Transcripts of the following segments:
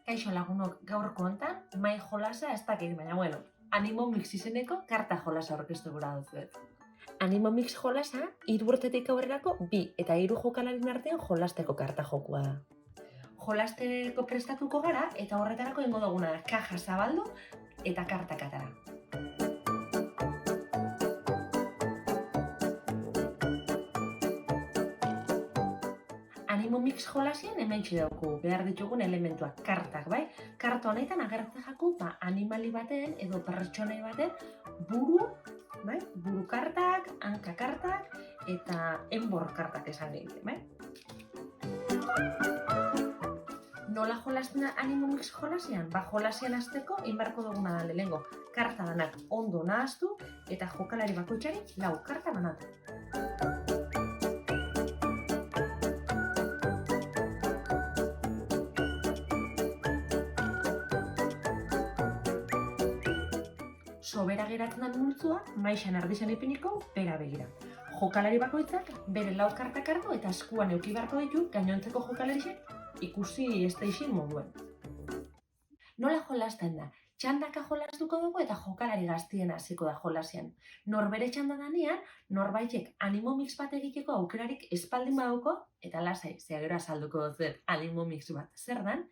Kaixo lagunok, gaurko hontan, mai jolasa ez dakit, baina bueno, Animo Mix izeneko karta jolasa aurkeztu gura duzuet. Animo Mix jolasa, 3 urtetik aurrerako 2 eta 3 jokalarien artean jolasteko karta jokua da. Jolasteko prestatuko gara eta horretarako ingo duguna da kaja zabaldu eta kartak atara. Animo Mix jolasien hementxe dauku behar ditugun elementuak, kartak, bai? Karta honetan agertzen jaku animali baten edo pertsonai baten buru, bai? Buru kartak, hanka kartak eta enbor kartak esan gehiago, bai? Nola jolasten da Animo Mix jolasian? Jolasian hasteko inbarko duguna da lehengo karta danak ondo nahaztu eta jokalari bakoitzari 4 karta banatu. Sobera geratzen den multzua, maixan erdizan ipiniko, bera begira. Jokalari bakoitzak bere 4 kartak hartu eta eskuan eduki beharko ditu gainontzeko jokalarixek ikusi ez deixin moduen. Nola jolasten da? Txandaka jolastuko dugu eta jokalari gaztien hasiko da jolasian. Norbere txanda danean, norbaitek Animo Mix bat egiteko aukerarik espaldin badauko, eta lasai, gero azalduko dut Animo Mix bat zer dan,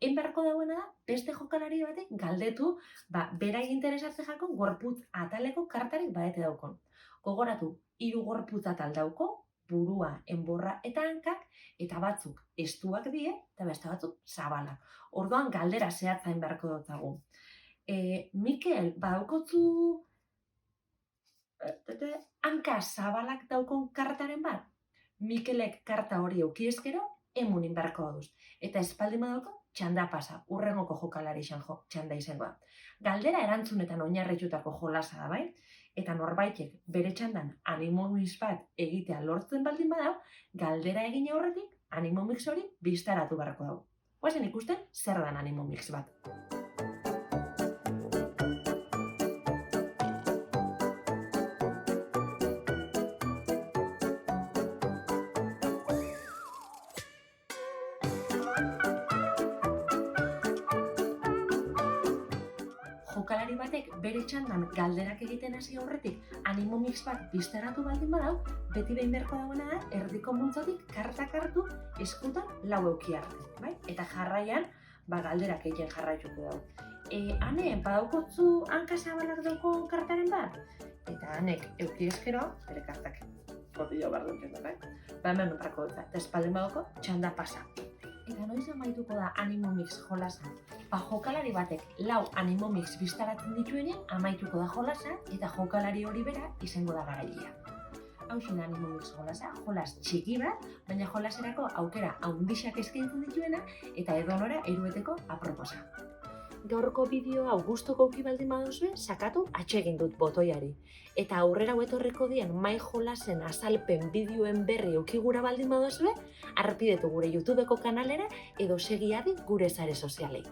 beharko dauena da, beste jokalari batek galdetu, bera interesatzen jakon gorputz ataleko kartarik badete daukon. Gogoratu, 3 gorputz atal dauko, burua, enborra eta hankak, eta batzuk estuak die, eta beste batzuk zabalak. Orduan galdera zehatzain beharko dutzagu. Mikel, badaukotzu hanka zabalak daukon kartaren bat? Mikelek karta hori euki ezkero, emunin beharko duz. Eta espaldin badauko, txanda pasa, urrengoko jokalari txanda izangoa. Galdera erantzunetan oinarritutako jolasa da, bai? Eta norbaitek bere txandan Animo Mix bat egitea lortzen baldin badau, galdera egin aurretik Animo Mix hori bistaratu beharko dago. Guazen ikusten zer dan Animo Mix bat. Jokalari batek bere txandan galderak egiten hasi aurretik Animo Mix bat bistaratu baldin badau, beti behin beharko dagoena da, erdiko multzotik kartak hartu eskutan 4 euki arte, bai? Eta jarraian, galderak egiten jarraituko dago. Hane, badaukotzu hanka zabalak daukon kartaren bat? Eta hanek euki ezkero, bere kartak botillo behar dut bai? Hemen beharko dut, eta espaldin badauko, txanda pasa. Eta noiz amaituko da Animo Mix jolasa? Jokalari batek 4 Animo Mix bistaratzen dituenean amaituko da jolasa eta jokalari hori bera izango da garailea. Hauxin Animo Mix jolasa, jolas txiki bat, baina jolaserako aukera handixak eskaintzen dituena eta edonora erueteko aproposa. Gaurko bideo hau gustuko uki baldin baduzue, sakatu atsegin dut botoiari. Eta aurrera etorriko dien mai jolasen azalpen bideoen berri uki gura baldin baduzue, arpidetu gure YouTubeko kanalera edo segiadi gure sare sozialei.